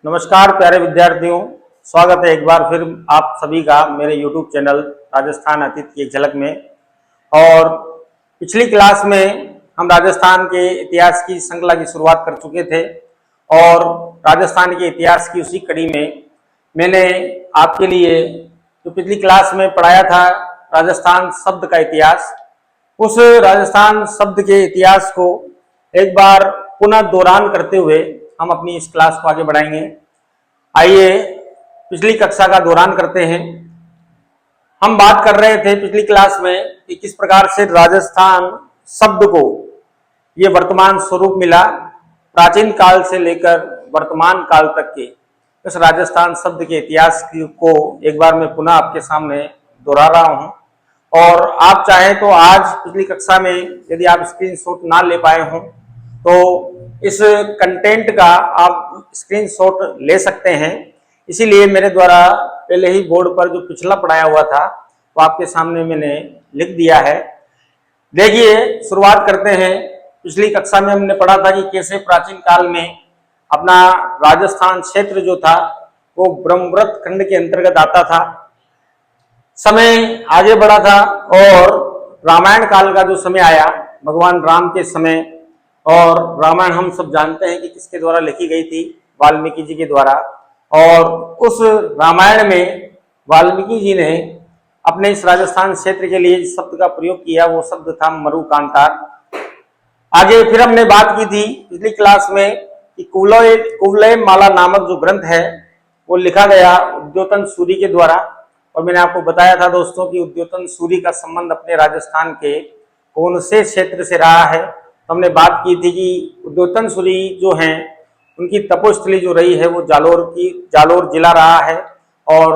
नमस्कार प्यारे विद्यार्थियों, स्वागत है एक बार फिर आप सभी का मेरे YouTube चैनल राजस्थान अतीत की एक झलक में। और पिछली क्लास में हम राजस्थान के इतिहास की श्रृंखला की शुरुआत कर चुके थे और राजस्थान के इतिहास की उसी कड़ी में मैंने आपके लिए जो पिछली क्लास में पढ़ाया था राजस्थान शब्द का इतिहास, उस राजस्थान शब्द के इतिहास को एक बार पुनः दोहरान करते हुए हम अपनी इस क्लास को आगे बढ़ाएंगे। आइए पिछली कक्षा का दोहरान करते हैं। हम बात कर रहे थे पिछली क्लास में कि किस प्रकार से राजस्थान शब्द को ये वर्तमान स्वरूप मिला, प्राचीन काल से लेकर वर्तमान काल तक के इस राजस्थान शब्द के इतिहास को एक बार मैं पुनः आपके सामने दोहरा रहा हूं। और आप चाहें तो आज पिछली कक्षा में यदि आप स्क्रीनशॉट ना ले पाए हों तो इस कंटेंट का आप स्क्रीनशॉट ले सकते हैं। इसीलिए मेरे द्वारा पहले ही बोर्ड पर जो पिछला पढ़ाया हुआ था वो आपके सामने मैंने लिख दिया है। देखिए, शुरुआत करते हैं। पिछली कक्षा में हमने पढ़ा था कि कैसे प्राचीन काल में अपना राजस्थान क्षेत्र जो था वो ब्रह्मव्रत खंड के अंतर्गत आता था। समय आगे बढ़ा था और रामायण काल का जो समय आया, भगवान राम के समय, और रामायण हम सब जानते हैं कि किसके द्वारा लिखी गई थी, वाल्मीकि जी के द्वारा। और उस रामायण में वाल्मीकि जी ने अपने इस राजस्थान क्षेत्र के लिए जिस शब्द का प्रयोग किया वो शब्द था मरुकांतार। आगे फिर हमने बात की थी पिछली क्लास में कि कुवलय माला नामक जो ग्रंथ है वो लिखा गया उद्योतन सूरी के द्वारा। और मैंने आपको बताया था दोस्तों कि उद्योतन सूरी का संबंध अपने राजस्थान के कौन से क्षेत्र से रहा है। तो हमने बात की थी कि उद्योतन सूरी जो हैं उनकी तपोस्थली जो रही है वो जालोर जिला रहा है। और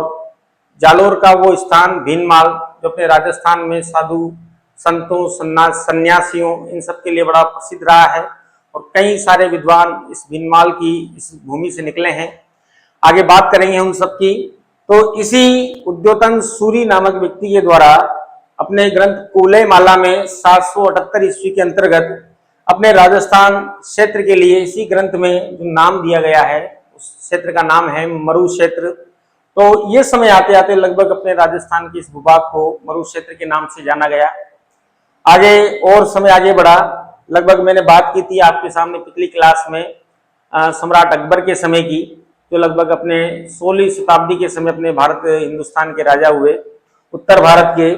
जालोर का वो स्थान भीनमाल जो अपने राजस्थान में साधु संतों सन्यासियों इन सब के लिए बड़ा प्रसिद्ध रहा है और कई सारे विद्वान इस भीनमाल की इस भूमि से निकले हैं। आगे बात करेंगे उन सब की। तो इसी उद्योतन सूरी नामक व्यक्ति के द्वारा अपने ग्रंथ कुवलय माला में 778 ईस्वी के अंतर्गत अपने राजस्थान क्षेत्र के लिए इसी ग्रंथ में जो नाम दिया गया है उस क्षेत्र का नाम है मरु क्षेत्र। तो ये समय आते आते लगभग अपने राजस्थान के इस भूभाग को मरु क्षेत्र के नाम से जाना गया। आगे और समय आगे बढ़ा। लगभग मैंने बात की थी आपके सामने पिछली क्लास में सम्राट अकबर के समय की, जो लगभग अपने 16वीं शताब्दी के समय अपने भारत हिंदुस्तान के राजा हुए उत्तर भारत के।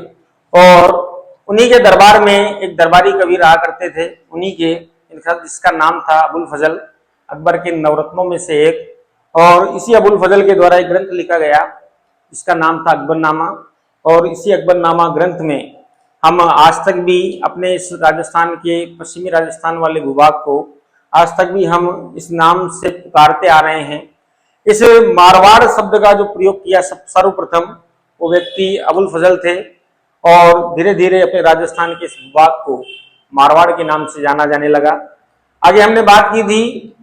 और उन्हीं के दरबार में एक दरबारी कवि रहा करते थे, उन्हीं के, जिसका नाम था अबुल फजल, अकबर के नवरत्नों में से एक। और इसी अबुल फजल के द्वारा एक ग्रंथ लिखा गया जिसका नाम था अकबरनामा। और इसी अकबरनामा ग्रंथ में हम आज तक भी अपने इस राजस्थान के पश्चिमी राजस्थान वाले भूभाग को आज तक भी हम इस नाम से पुकारते आ रहे हैं। इस मारवाड़ शब्द का जो प्रयोग किया सर्वप्रथम वो व्यक्ति अबुल फजल थे और धीरे धीरे अपने राजस्थान के इस भूभाग को मारवाड़ के नाम से जाना जाने लगा। आगे हमने बात की थी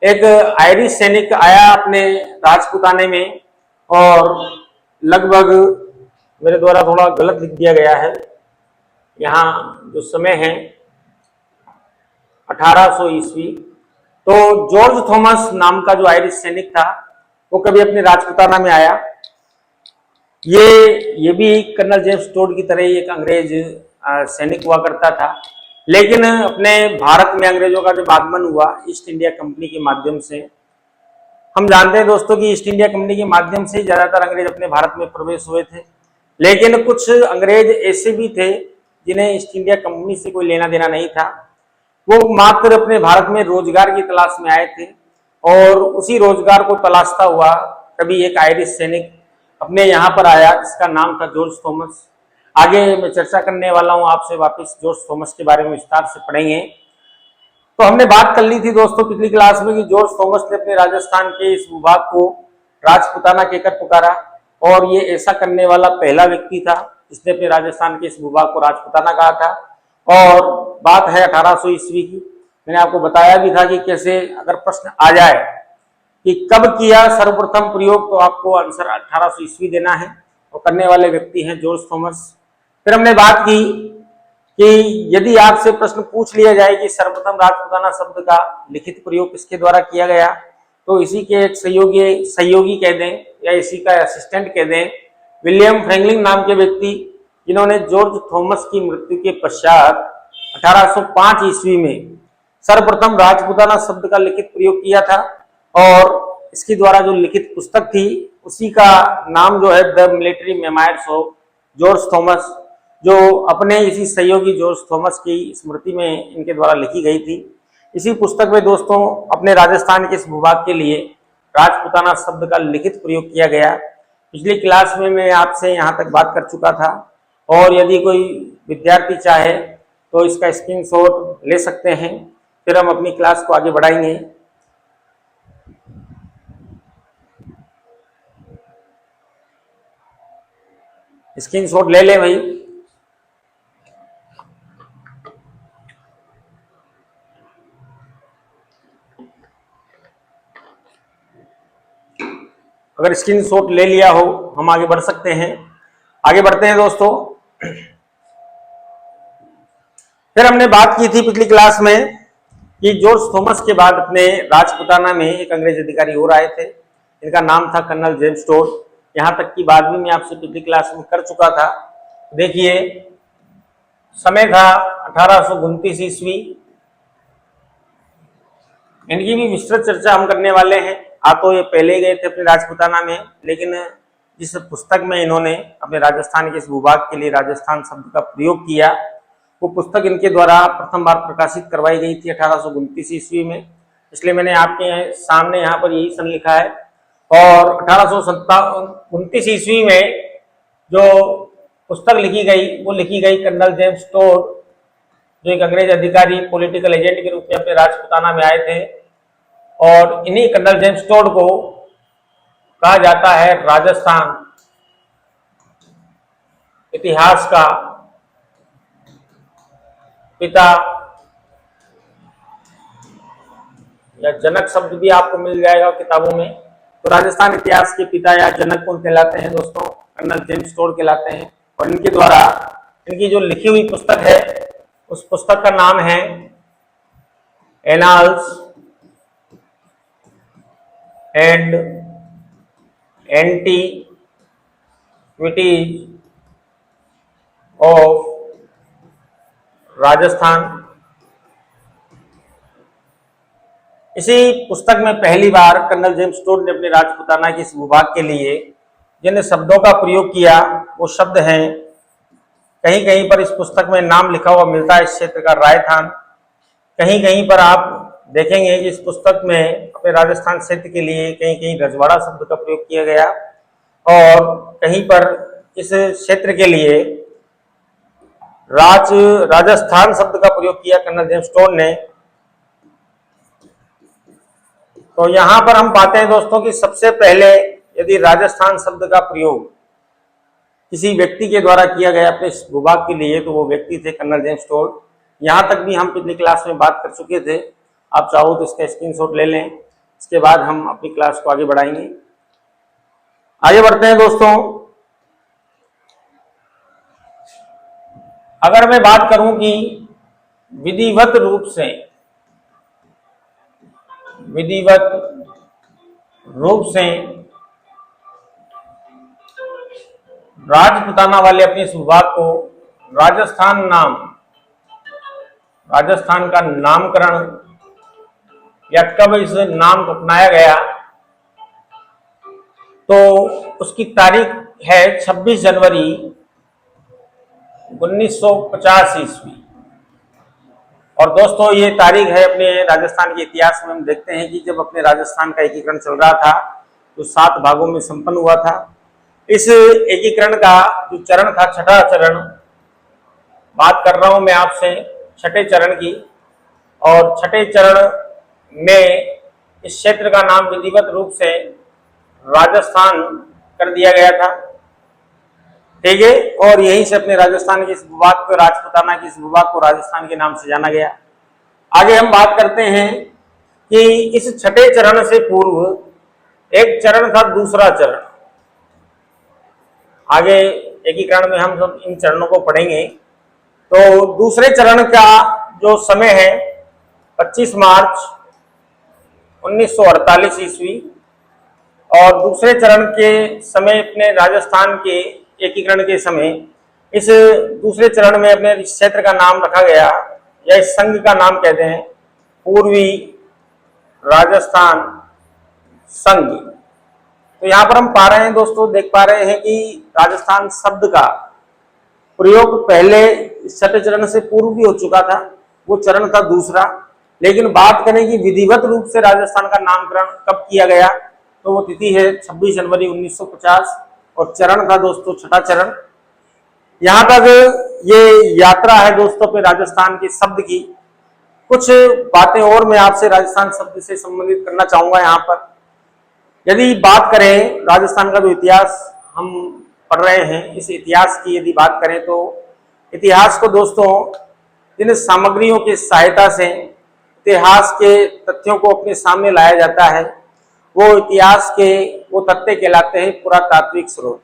एक आयरिश सैनिक आया अपने राजपुताने में और लगभग मेरे द्वारा थोड़ा गलत लिख दिया गया है, यहाँ जो समय है 1800 ईस्वी। तो जॉर्ज थॉमस नाम का जो आयरिश सैनिक था वो कभी अपने राजपुताना में आया। ये भी कर्नल जेम्स टोड की तरह ही एक अंग्रेज सैनिक हुआ करता था, लेकिन अपने भारत में अंग्रेजों का जब आगमन हुआ ईस्ट इंडिया कंपनी के माध्यम से, हम जानते हैं दोस्तों कि ईस्ट इंडिया कंपनी के माध्यम से ज्यादातर अंग्रेज अपने भारत में प्रवेश हुए थे। लेकिन कुछ अंग्रेज ऐसे भी थे जिन्हें ईस्ट इंडिया कंपनी से कोई लेना देना नहीं था, वो मात्र अपने भारत में रोजगार की तलाश में आए थे। और उसी रोजगार को तलाशता हुआ कभी एक आयरिश सैनिक अपने यहाँ पर आया जिसका नाम था जॉर्ज थॉमस। आगे मैं चर्चा करने वाला हूँ आपसे वापस जॉर्ज थॉमस के बारे में विस्तार से पढ़ेंगे। तो हमने बात कर ली थी दोस्तों पिछली क्लास में कि जॉर्ज थॉमस ने अपने राजस्थान के इस भूभाग को राजपुताना कहकर पुकारा और ये ऐसा करने वाला पहला व्यक्ति था जिसने अपने राजस्थान के इस भूभाग को राजपुताना कहा था। और बात है 1800 ईस्वी की। मैंने आपको बताया भी था कि कैसे अगर प्रश्न आ जाए कि कब किया सर्वप्रथम प्रयोग, तो आपको आंसर 1800 ईस्वी देना है और करने वाले व्यक्ति हैं जॉर्ज थॉमस। फिर हमने बात की कि यदि आपसे प्रश्न पूछ लिया जाए कि सर्वप्रथम राजपुताना शब्द का लिखित प्रयोग किसके द्वारा किया गया, तो इसी के एक सहयोगी सहयोगी कह दें या इसी का असिस्टेंट कह दें, विलियम फ्रैंकलिन नाम के व्यक्ति, जिन्होंने जॉर्ज थॉमस की मृत्यु के पश्चात 1805 ईस्वी में सर्वप्रथम राजपुताना शब्द का लिखित प्रयोग किया था। और इसके द्वारा जो लिखित पुस्तक थी उसी का नाम जो है the military memoirs of George Thomas, जो अपने इसी सहयोगी जॉर्ज थॉमस की स्मृति में इनके द्वारा लिखी गई थी। इसी पुस्तक में दोस्तों अपने राजस्थान के इस भूभाग के लिए राजपुताना शब्द का लिखित प्रयोग किया गया। पिछली क्लास में मैं आपसे यहाँ तक बात कर चुका था, और यदि कोई विद्यार्थी चाहे तो इसका स्क्रीनशॉट ले सकते हैं, फिर हम अपनी क्लास को आगे बढ़ाएंगे। स्क्रीनशॉट ले ले भाई। अगर स्क्रीनशॉट ले लिया हो हम आगे बढ़ सकते हैं। आगे बढ़ते हैं दोस्तों। फिर हमने बात की थी पिछली क्लास में कि जॉर्ज थॉमस के बाद अपने राजपुताना में एक अंग्रेज अधिकारी और आए थे, इनका नाम था कर्नल जेम्स टोड। यहाँ तक की बात भी मैं आपसे पिछली क्लास में कर चुका था। देखिए समय था 1829 ईस्वी। इनकी भी विस्तृत चर्चा हम करने वाले हैं। तो ये पहले गए थे अपने राजपुताना में, लेकिन जिस पुस्तक में इन्होंने अपने राजस्थान के इस भूभाग के लिए राजस्थान शब्द का प्रयोग किया, वो पुस्तक इनके द्वारा प्रथम बार प्रकाशित करवाई गई थी 1829 ईस्वी में। इसलिए मैंने आपके सामने यहाँ पर यही सन लिखा है। और 1829 ईस्वी में जो पुस्तक लिखी गई वो लिखी गई कर्नल जेम्स टोड, जो एक अंग्रेज अधिकारी पॉलिटिकल एजेंट के रूप में अपने राजपुताना में आए थे। और इन्हीं कर्नल जेम्स टोड को कहा जाता है राजस्थान इतिहास का पिता, या जनक शब्द भी आपको मिल जाएगा किताबों में। तो राजस्थान इतिहास के पिता या जनक कौन कहलाते हैं दोस्तों? कर्नल जेम्स टोड कहलाते हैं। और इनके द्वारा इनकी जो लिखी हुई पुस्तक है उस पुस्तक का नाम है annals and antiquities of Rajasthan. इसी पुस्तक में पहली बार कर्नल जेम्स टोड ने अपने राजपुताना के इस भूभाग के लिए जिन शब्दों का प्रयोग किया वो शब्द हैं, कहीं कहीं पर इस पुस्तक में नाम लिखा हुआ मिलता है इस क्षेत्र का रायथान। कहीं कहीं पर आप देखेंगे कि इस पुस्तक में अपने राजस्थान क्षेत्र के लिए कहीं कहीं रजवाड़ा शब्द का प्रयोग किया गया, और कहीं पर इस क्षेत्र के लिए राजस्थान शब्द का प्रयोग किया कर्नल जेम्स टोड ने। तो यहां पर हम पाते हैं दोस्तों कि सबसे पहले यदि राजस्थान शब्द का प्रयोग किसी व्यक्ति के द्वारा किया गया अपने भूभाग के लिए, तो वो व्यक्ति थे कर्नल जेम्स टोड। यहां तक भी हम पिछली क्लास में बात कर चुके थे। आप चाहो तो इसका स्क्रीनशॉट ले लें, इसके बाद हम अपनी क्लास को आगे बढ़ाएंगे। आगे बढ़ते हैं दोस्तों। अगर मैं बात करूं कि विधिवत रूप से राजपुताना वाले अपने इस भूभाग को राजस्थान का नामकरण या कब इस नाम को अपनाया गया, तो उसकी तारीख है 26 जनवरी 1950 ईस्वी। और दोस्तों ये तारीख है अपने राजस्थान के इतिहास में हम देखते हैं कि जब अपने राजस्थान का एकीकरण चल रहा था तो 7 भागों में संपन्न हुआ था। इस एकीकरण का जो चरण था, छठा चरण, बात कर रहा हूं मैं आपसे छठे चरण की। और छठे चरण में इस क्षेत्र का नाम विधिवत रूप से राजस्थान कर दिया गया था, ठीक है। और यहीं से अपने राजस्थान के इस भूभाग को, राजपुताना के इस भूभाग को राजस्थान के नाम से जाना गया। आगे हम बात करते हैं कि इस छठे चरण से पूर्व एक चरण था, दूसरा चरण। आगे एकीकरण में हम सब इन चरणों को पढ़ेंगे। तो दूसरे चरण का जो समय है 25 मार्च 1948 ईस्वी। और दूसरे चरण के समय अपने राजस्थान के एकीकरण के समय इस दूसरे चरण में अपने इस क्षेत्र का नाम रखा गया, या इस संघ का नाम कहते हैं पूर्वी राजस्थान संघ। तो यहाँ पर हम पा रहे हैं दोस्तों, देख पा रहे हैं कि राजस्थान शब्द का प्रयोग पहले छठे चरण से पूर्व भी हो चुका था, वो चरण था दूसरा। लेकिन बात करें कि विधिवत रूप से राजस्थान का नामकरण कब किया गया, तो वो तिथि है 26 जनवरी 1950 और चरण था दोस्तों छठा चरण। यहाँ तक ये यात्रा है दोस्तों पे राजस्थान के शब्द की। कुछ बातें और मैं आपसे राजस्थान शब्द से संबंधित करना चाहूंगा। यहाँ पर यदि बात करें राजस्थान का जो इतिहास हम पढ़ रहे हैं, इस इतिहास की यदि बात करें तो इतिहास को दोस्तों जिन सामग्रियों की सहायता से इतिहास के तथ्यों को अपने सामने लाया जाता है, वो इतिहास के वो तथ्य कहलाते हैं पुरातात्विक स्रोत।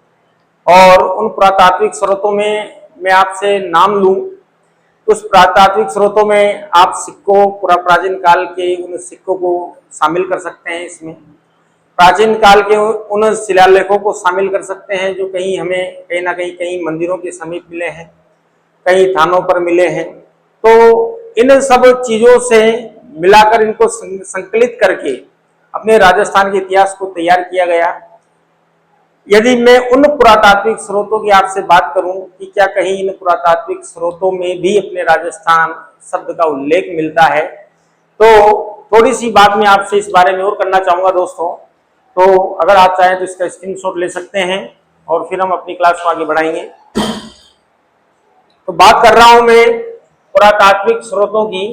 और उन पुरातात्विक स्रोतों में मैं आपसे नाम लूं, उस पुरातात्विक स्रोतों में आप सिक्कों, प्राचीन काल के उन सिक्कों को शामिल कर सकते हैं। इसमें प्राचीन काल के उन शिलालेखों को शामिल कर सकते हैं जो कहीं हमें कहीं ना कहीं मंदिरों के समीप मिले हैं, कई थानों पर मिले हैं। तो इन सब चीजों से मिलाकर इनको संकलित करके अपने राजस्थान के इतिहास को तैयार किया गया। यदि मैं उन पुरातात्विक स्रोतों की आपसे बात करूं कि क्या कहीं इन पुरातात्विक स्रोतों में भी अपने राजस्थान शब्द का उल्लेख मिलता है, तो थोड़ी सी बात मैं आपसे इस बारे में और करना चाहूंगा दोस्तों। तो अगर आप चाहें तो इसका स्क्रीनशॉट ले सकते हैं और फिर हम अपनी क्लास को आगे बढ़ाएंगे। तो बात कर रहा हूं मैं पुरातात्विक स्रोतों की,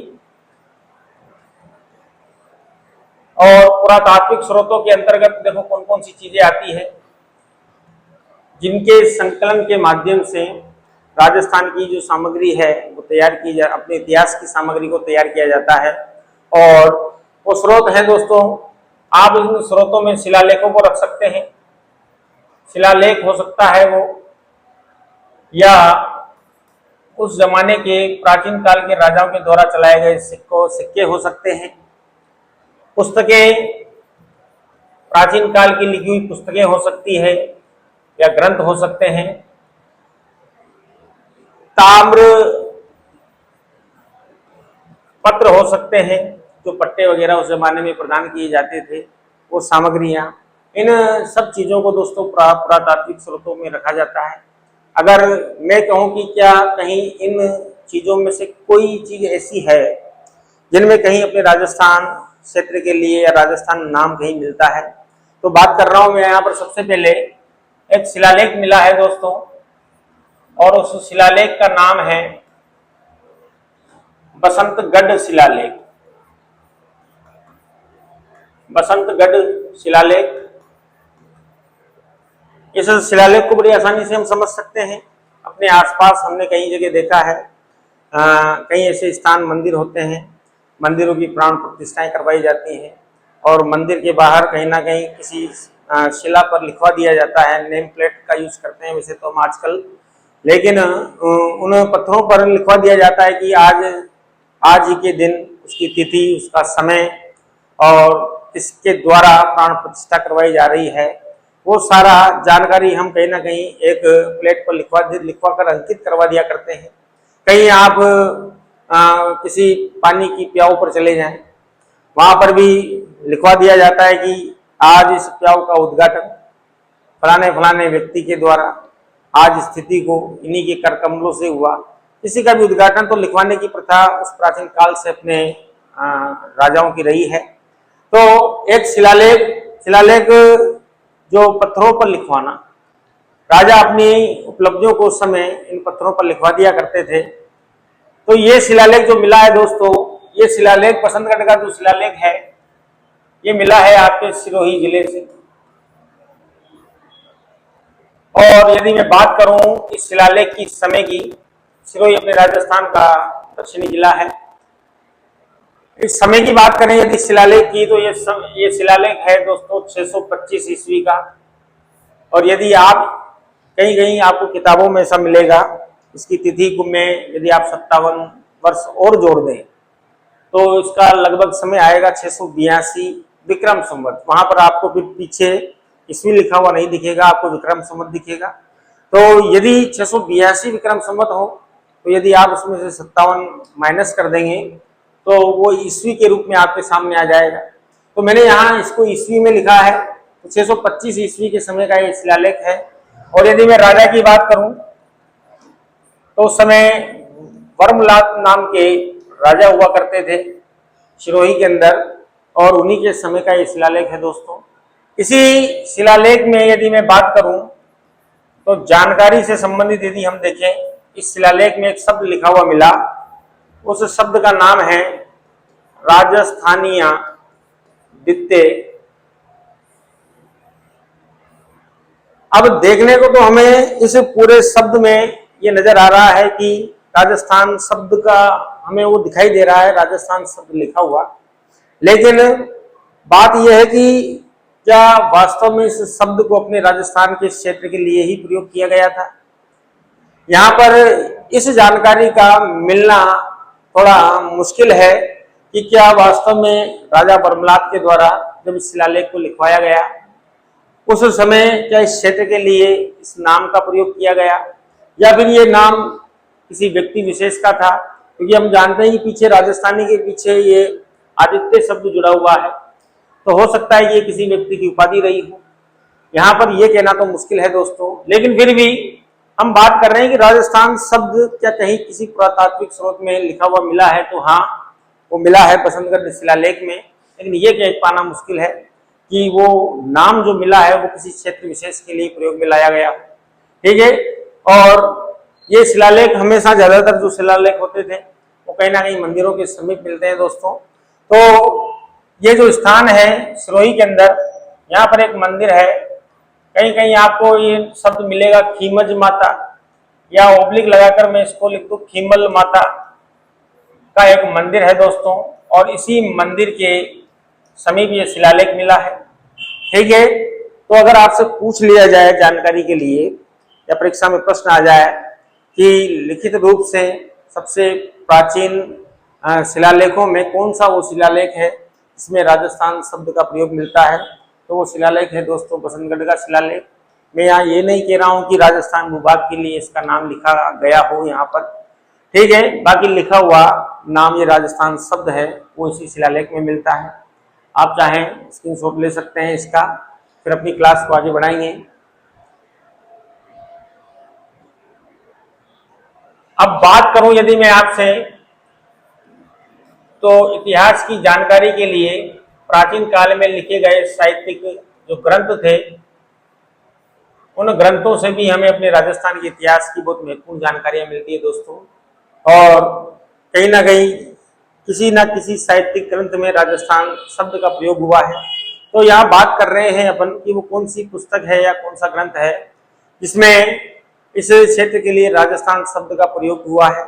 और पुरातात्विक स्रोतों के अंतर्गत देखो कौन कौन सी चीजें आती है जिनके संकलन के माध्यम से राजस्थान की जो सामग्री है वो तैयार की जा, अपने इतिहास की सामग्री को तैयार किया जाता है। और वो स्रोत है दोस्तों, आप इन स्रोतों में शिलालेखों को रख सकते हैं। शिलालेख हो सकता है वो, या उस जमाने के प्राचीन काल के राजाओं के द्वारा चलाए गए सिक्के हो सकते हैं। पुस्तकें, प्राचीन काल की लिखी हुई पुस्तकें हो सकती है या ग्रंथ हो सकते हैं। ताम्र पत्र हो सकते हैं, जो पट्टे वगैरह उस जमाने में प्रदान किए जाते थे, वो सामग्रियां। इन सब चीजों को दोस्तों पुरातात्विक स्रोतों में रखा जाता है। अगर मैं कहूं कि क्या कहीं इन चीजों में से कोई चीज ऐसी है जिनमें कहीं अपने राजस्थान क्षेत्र के लिए या राजस्थान नाम कहीं मिलता है, तो बात कर रहा हूं मैं यहाँ पर। सबसे पहले एक शिलालेख मिला है दोस्तों, और उस शिलालेख का नाम है बसंतगढ़ शिलालेख। बसंतगढ़ शिलालेख, इस शिलालेख को बड़ी आसानी से हम समझ सकते हैं। अपने आसपास हमने कई जगह देखा है, कई ऐसे स्थान मंदिर होते हैं, मंदिरों की प्राण प्रतिष्ठाएं करवाई जाती हैं, और मंदिर के बाहर कहीं ना कहीं किसी शिला पर लिखवा दिया जाता है। नेम प्लेट का यूज करते हैं वैसे तो हम आजकल, लेकिन उन पत्थरों पर लिखवा दिया जाता है कि आज ही के दिन उसकी तिथि, उसका समय और किसके द्वारा प्राण प्रतिष्ठा करवाई जा रही है, वो सारा जानकारी हम कहीं ना कहीं एक प्लेट पर लिखवा कर अंकित करवा दिया करते हैं। कहीं आप किसी पानी की प्याऊ पर चले जाएं, वहां पर भी लिखवा दिया जाता है कि आज इस प्याऊ का उद्घाटन फलाने फलाने व्यक्ति के द्वारा आज स्थिति को इन्हीं के कर कमलों से हुआ। किसी का भी उद्घाटन तो लिखवाने की प्रथा उस प्राचीन काल से अपने राजाओं की रही है। तो एक शिलालेख जो पत्थरों पर लिखवाना, राजा अपनी उपलब्धियों को उस समय इन पत्थरों पर लिखवा दिया करते थे। तो ये शिलालेख जो मिला है दोस्तों, ये शिलालेख बसंतगढ़ का जो शिलालेख है ये मिला है आपके सिरोही जिले से। और यदि मैं बात करूं इस शिलालेख की समय की, सिरोही अपने राजस्थान का दक्षिणी जिला है। इस समय की बात करें यदि शिलालेख की, तो ये शिलालेख है दोस्तों 625 ईस्वी का। और यदि आप कहीं आपको किताबों में ऐसा मिलेगा, इसकी तिथि को में यदि आप 57 वर्ष और जोड़ दें तो इसका लगभग समय आएगा 682 विक्रम संवत। वहां पर आपको फिर पीछे ईस्वी लिखा हुआ नहीं दिखेगा, आपको विक्रम संवत दिखेगा। तो यदि 682 विक्रम संवत हो तो यदि आप उसमें से 57 माइनस कर देंगे तो वो ईस्वी के रूप में आपके सामने आ जाएगा। तो मैंने यहाँ इसको ईस्वी में लिखा है, तो 625 ईस्वी के समय का ये शिलालेख है। और यदि मैं राजा की बात करूं तो उस समय वर्मलात नाम के राजा हुआ करते थे सिरोही के अंदर, और उन्हीं के समय का ये शिलालेख है दोस्तों। इसी शिलालेख में यदि मैं बात करूं तो जानकारी से संबंधित यदि हम देखें, इस शिलालेख में एक शब्द लिखा हुआ मिला, उस शब्द का नाम है राजस्थानिया दित्ते। अब देखने को तो हमें इस पूरे शब्द में ये नजर आ रहा है कि राजस्थान शब्द का हमें वो दिखाई दे रहा है, राजस्थान शब्द लिखा हुआ, लेकिन बात यह है कि क्या वास्तव में इस शब्द को अपने राजस्थान के क्षेत्र के लिए ही प्रयोग किया गया था? यहाँ पर इस जानकारी का मिलना थोड़ा मुश्किल है कि क्या वास्तव में राजा वर्मलात के द्वारा जब इस शिलालेख को लिखवाया गया उस समय क्या इस क्षेत्र के लिए इस नाम का प्रयोग किया गया, या फिर ये नाम किसी व्यक्ति विशेष का था। क्योंकि हम जानते हैं कि पीछे राजस्थानी के पीछे ये आदित्य शब्द जुड़ा हुआ है, तो हो सकता है ये किसी व्यक्ति की उपाधि रही हो। यहाँ पर यह कहना तो मुश्किल है दोस्तों, लेकिन फिर भी हम बात कर रहे हैं कि राजस्थान शब्द क्या कहीं किसी पुरातात्विक स्रोत में लिखा हुआ मिला है, तो हाँ वो मिला है बसंतगढ़ शिलालेख में, लेकिन ये कह पाना मुश्किल है कि वो नाम जो मिला है वो किसी क्षेत्र विशेष के लिए प्रयोग में लाया गया। ठीक है, और ये शिलालेख हमेशा ज्यादातर जो शिलालेख होते थे वो कहीं ना कहीं मंदिरों के समीप मिलते हैं दोस्तों। तो ये जो स्थान है सिरोही के अंदर, यहाँ पर एक मंदिर है, कहीं कहीं आपको ये शब्द मिलेगा खीमज माता, या ओब्लिक लगाकर मैं इसको लिख दूं खीमल माता का एक मंदिर है दोस्तों, और इसी मंदिर के समीप ये शिलालेख मिला है। ठीक है, तो अगर आपसे पूछ लिया जाए जानकारी के लिए या परीक्षा में प्रश्न आ जाए कि लिखित रूप से सबसे प्राचीन शिलालेखों में कौन सा वो शिलालेख है इसमें राजस्थान शब्द का प्रयोग मिलता है, तो वो शिलालेख है दोस्तों बसंतगढ़ का शिलालेख। मैं यहाँ ये नहीं कह रहा हूँ कि राजस्थान भूभाग के लिए इसका नाम लिखा गया हो यहाँ पर, ठीक है, बाकी लिखा हुआ नाम ये राजस्थान शब्द है वो इसी शिलालेख में मिलता है। आप चाहें स्क्रीनशॉट ले सकते हैं इसका, फिर अपनी क्लास को आगे बढ़ाएंगे। अब बात करूं यदि मैं आपसे, तो इतिहास की जानकारी के लिए प्राचीन काल में लिखे गए साहित्यिक जो ग्रंथ थे उन ग्रंथों से भी हमें अपने राजस्थान के इतिहास की बहुत महत्वपूर्ण जानकारियां मिलती है दोस्तों। और कहीं ना कहीं किसी न किसी साहित्यिक ग्रंथ में राजस्थान शब्द का प्रयोग हुआ है। तो यहाँ बात कर रहे हैं अपन कि वो कौन सी पुस्तक है या कौन सा ग्रंथ है जिसमें इस क्षेत्र के लिए राजस्थान शब्द का प्रयोग हुआ है।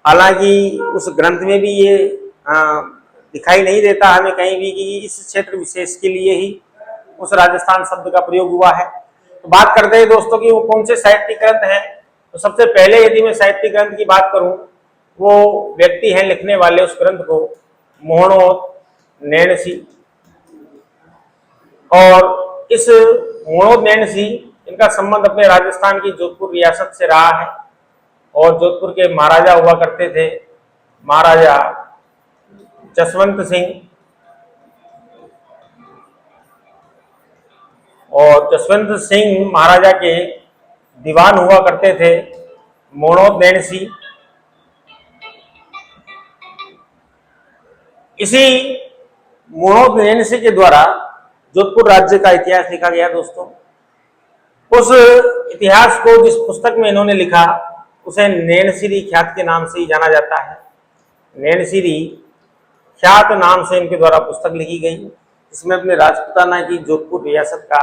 हालांकि उस ग्रंथ में भी ये दिखाई नहीं देता हमें कहीं भी कि इस क्षेत्र विशेष के लिए ही उस राजस्थान शब्द का प्रयोग हुआ है। तो बात करते हैं दोस्तों कि वो कौन से साहित्यिक ग्रंथ हैं। तो सबसे पहले यदि मैं साहित्यिक ग्रंथ की बात करूं, वो व्यक्ति हैं लिखने वाले उस ग्रंथ को मोहणोत नैणसी। और इस मोहणोत नैणसी इनका संबंध अपने राजस्थान की जोधपुर रियासत से रहा है, और जोधपुर के महाराजा हुआ करते थे महाराजा जसवंत सिंह। और जसवंत सिंह महाराजा के दीवान हुआ करते थे मोहणोत नैणसी। इसी मोहणोत नैणसी के द्वारा जोधपुर राज्य का इतिहास लिखा गया दोस्तों। उस इतिहास को जिस पुस्तक में इन्होंने लिखा उसे नैणसीरी ख्यात के नाम से ही जाना जाता है। नैणसीरी ख्यात नाम से इनके द्वारा पुस्तक लिखी गई, इसमें अपने राजपूताना की जोधपुर रियासत का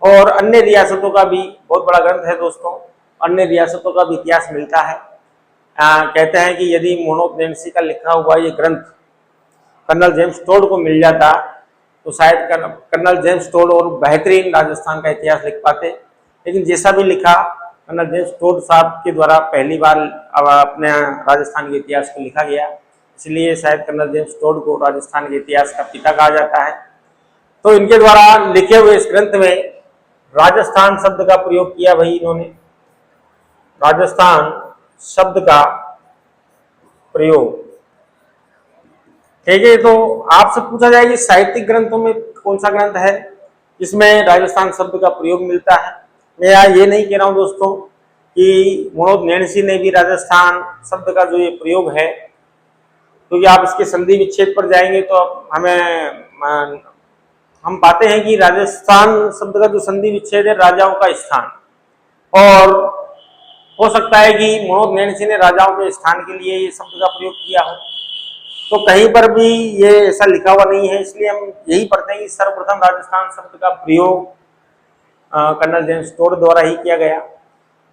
और अन्य रियासतों का भी बहुत बड़ा ग्रंथ है दोस्तों। अन्य रियासतों का भी इतिहास मिलता है। कहते हैं कि यदि मोहणोत नैणसी का लिखा हुआ ये ग्रंथ कर्नल जेम्स टोड को मिल जाता तो शायद कर्नल जेम्स टोड और बेहतरीन राजस्थान का इतिहास लिख पाते। लेकिन जैसा भी लिखा, कर्नल जेम्स टोड साहब के द्वारा पहली बार अपने राजस्थान के इतिहास को लिखा गया, इसलिए शायद कर्नल जेम्स टोड को राजस्थान के इतिहास का पिता कहा जाता है। तो इनके द्वारा लिखे हुए इस ग्रंथ में राजस्थान शब्द का प्रयोग किया भाई इन्होंने, राजस्थान शब्द का प्रयोग। ठीक है, तो आपसे पूछा जाए कि साहित्यिक ग्रंथों में कौन सा ग्रंथ है जिसमें राजस्थान शब्द का प्रयोग मिलता है। मैं यहाँ ये नहीं कह रहा हूँ दोस्तों कि मनोज नैणसी ने भी राजस्थान शब्द का जो ये प्रयोग है, क्योंकि आप इसके संधि विच्छेद पर जाएंगे तो हम पाते हैं कि राजस्थान शब्द का जो संधि विच्छेद है राजाओं का स्थान, और हो सकता है कि मनोज नैणसी ने राजाओं के स्थान के लिए ये शब्द का प्रयोग किया हो, तो कहीं पर भी ये ऐसा लिखा हुआ नहीं है, इसलिए हम यही पढ़ते हैं कि सर्वप्रथम राजस्थान शब्द का प्रयोग कर्नल जेम्स टोड द्वारा ही किया गया।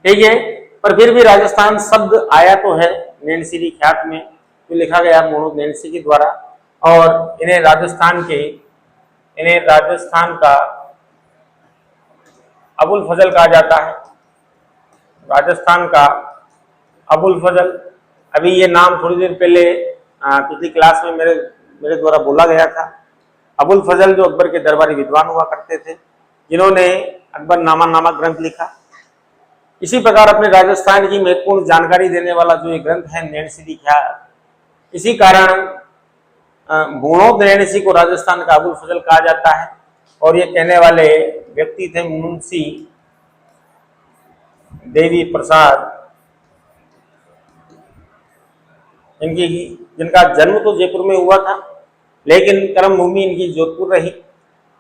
ठीक है, पर फिर भी राजस्थान शब्द आया तो है नैणसी ख्यात में, जो लिखा गया मनोज नैणसी के द्वारा, और इन्हें राजस्थान का अबुल फजल कहा जाता है, राजस्थान का अबुल फजल। अभी ये नाम थोड़ी देर पहले पिछली क्लास में मेरे द्वारा बोला गया था। अबुल फजल जो अकबर के दरबारी विद्वान हुआ करते थे, जिन्होंने अकबरनामा नामक ग्रंथ लिखा। इसी प्रकार अपने राजस्थान की महत्वपूर्ण जानकारी देने वाला जो ये ग्रंथ है नैणसी ख्यात, इसी कारण मनोज नैणसी को राजस्थान का अबुल फजल कहा जाता है। और ये कहने वाले व्यक्ति थे मुंशी देवी प्रसाद, जिनका जन्म तो जयपुर में हुआ था, लेकिन कर्म भूमि इनकी जोधपुर रही।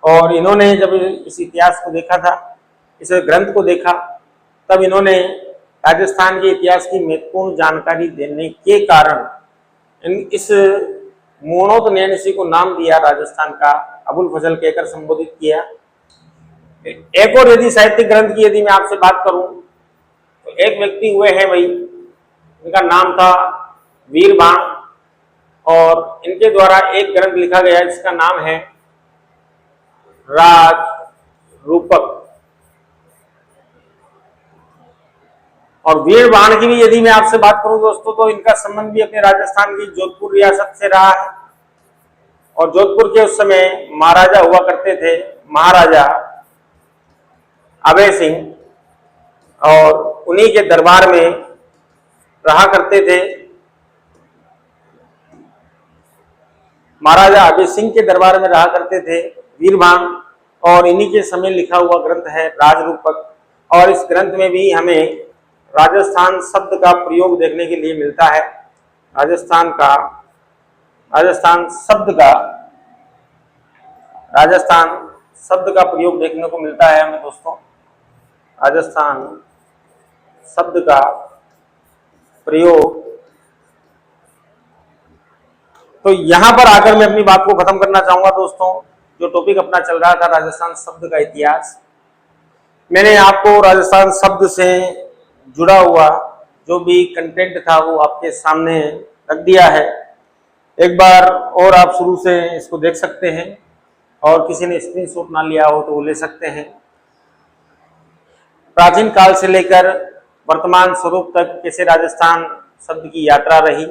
और इन्होंने जब इस इतिहास को देखा था, इस ग्रंथ को देखा, तब इन्होंने राजस्थान के इतिहास की महत्वपूर्ण जानकारी देने के कारण इस मनोज नैणसी को नाम दिया राजस्थान का अबुल फजल कहकर संबोधित किया। एक और यदि साहित्यिक ग्रंथ की यदि मैं आपसे बात करूं तो एक व्यक्ति हुए हैं भाई, इनका नाम था वीरबाण, और इनके द्वारा एक ग्रंथ लिखा गया जिसका नाम है राज रूपक। और वीरबाण की भी यदि मैं आपसे बात करूं दोस्तों, तो इनका संबंध भी अपने राजस्थान की जोधपुर रियासत से रहा है। और जोधपुर के उस समय महाराजा हुआ करते थे, महाराजा अभय सिंह, और उन्हीं के दरबार में रहा करते थे। महाराजा अभय सिंह के दरबार में रहा करते थे वीरबाण, और इन्हीं के समय लिखा हुआ ग्रंथ है राजरूपक। और इस ग्रंथ में भी हमें राजस्थान शब्द का प्रयोग देखने के लिए मिलता है। राजस्थान शब्द का प्रयोग देखने को मिलता है हमें दोस्तों, राजस्थान शब्द का प्रयोग। तो यहां पर आकर मैं अपनी बात को खत्म करना चाहूंगा दोस्तों। जो टॉपिक अपना चल रहा था राजस्थान शब्द का इतिहास, मैंने आपको राजस्थान शब्द से जुड़ा हुआ जो भी कंटेंट था वो आपके सामने रख दिया है। एक बार और आप शुरू से इसको देख सकते हैं, और किसी ने स्क्रीनशॉट ना लिया हो तो वो ले सकते हैं। प्राचीन काल से लेकर वर्तमान स्वरूप तक कैसे राजस्थान शब्द की यात्रा रही,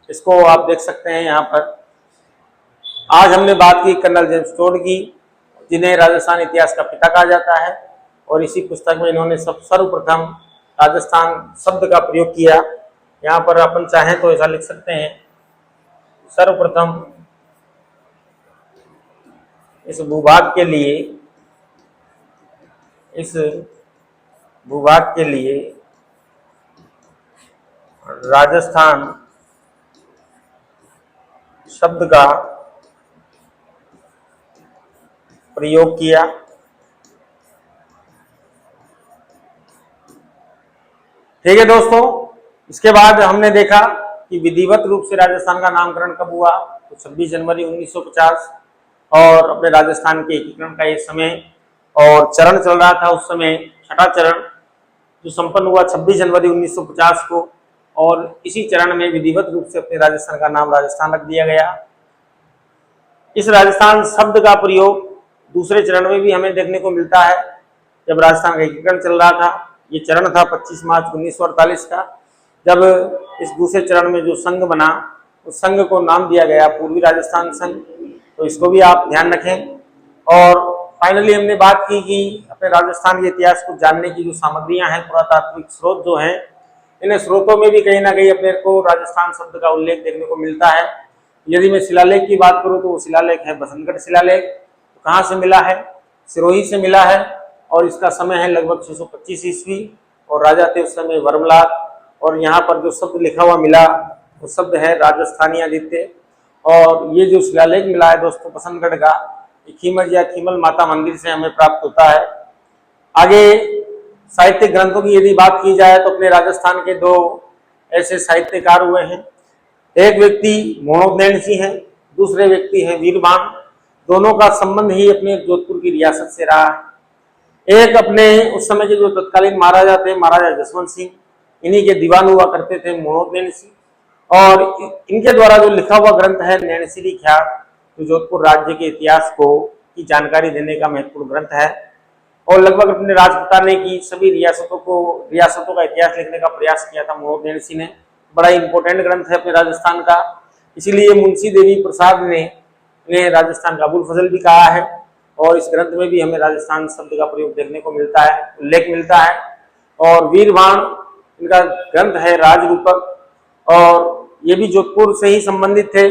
इसको आप देख सकते हैं यहाँ पर। आज हमने बात की कर्नल जेम्स टोड की, जिन्हें राजस्थान इतिहास का पिता कहा जाता है, और इसी पुस्तक में इन्होंने सर्वप्रथम राजस्थान शब्द का प्रयोग किया। यहाँ पर अपन चाहें तो ऐसा लिख सकते हैं, सर्वप्रथम इस भूभाग के लिए राजस्थान शब्द का प्रयोग किया। ठीक है दोस्तों, इसके बाद हमने देखा कि विधिवत रूप से राजस्थान का नामकरण कब हुआ, तो 26 जनवरी 1950, और अपने राजस्थान के एकीकरण का ये समय और चरण चल रहा था उस समय, छठा चरण जो संपन्न हुआ 26 जनवरी 1950 को। और इसी चरण में विधिवत रूप से अपने राजस्थान का नाम राजस्थान रख दिया गया। इस राजस्थान शब्द का प्रयोग दूसरे चरण में भी हमें देखने को मिलता है, जब राजस्थान का एकीकरण चल रहा था। ये चरण था 25 मार्च 1948 का, जब इस दूसरे चरण में जो संघ बना, उस संघ को नाम दिया गया पूर्वी राजस्थान संघ। तो इसको भी आप ध्यान रखें। और फाइनली हमने बात की कि अपने राजस्थान के इतिहास को जानने की जो सामग्रियां हैं, पुरातात्विक स्रोत जो हैं, इन स्रोतों में भी कहीं ना कहीं अपने को राजस्थान शब्द का उल्लेख देखने को मिलता है। यदि मैं शिलालेख की बात करूं तो वो शिलालेख है बसंतगढ़ शिलालेख। तो कहाँ से मिला है? सिरोही से मिला है और इसका समय है लगभग 625 ईस्वी और राजा थे उस समय वर्मलाल। और यहाँ पर जो शब्द लिखा हुआ मिला वो शब्द है राजस्थानी आदित्य। और ये जो शिलालेख मिला है दोस्तों बसंतगढ़ का, खीमच या खीमल माता मंदिर से हमें प्राप्त होता है। आगे साहित्यिक ग्रंथों की यदि बात की जाए तो अपने राजस्थान के दो ऐसे साहित्यकार हुए हैं। एक व्यक्ति मोहनोदय सिंह है, दूसरे व्यक्ति है वीरबाण। दोनों का संबंध ही अपने जोधपुर की रियासत से रहा है। एक अपने उस समय के जो तत्कालीन महाराजा थे, महाराजा जसवंत सिंह, इन्हीं के दीवान हुआ करते थे मोहनोदय सिंह। और इनके द्वारा जो लिखा हुआ ग्रंथ है नैनसिरी ख्यात, जो जोधपुर राज्य के इतिहास को की जानकारी देने का महत्वपूर्ण ग्रंथ है। और लगभग अपने राजपुताने की सभी रियासतों का इतिहास लिखने का प्रयास किया था मोहनोदय सिंह ने। बड़ा इंपॉर्टेंट ग्रंथ है अपने राजस्थान का, इसीलिए मुंशी देवी प्रसाद ने इन्हें राजस्थान का अबुल फजल भी कहा है। और इस ग्रंथ में भी हमें राजस्थान शब्द का प्रयोग देखने को मिलता है, उल्लेख मिलता है। और वीरबाण इनका ग्रंथ है राजरूपक, और ये भी जोधपुर से ही संबंधित थे।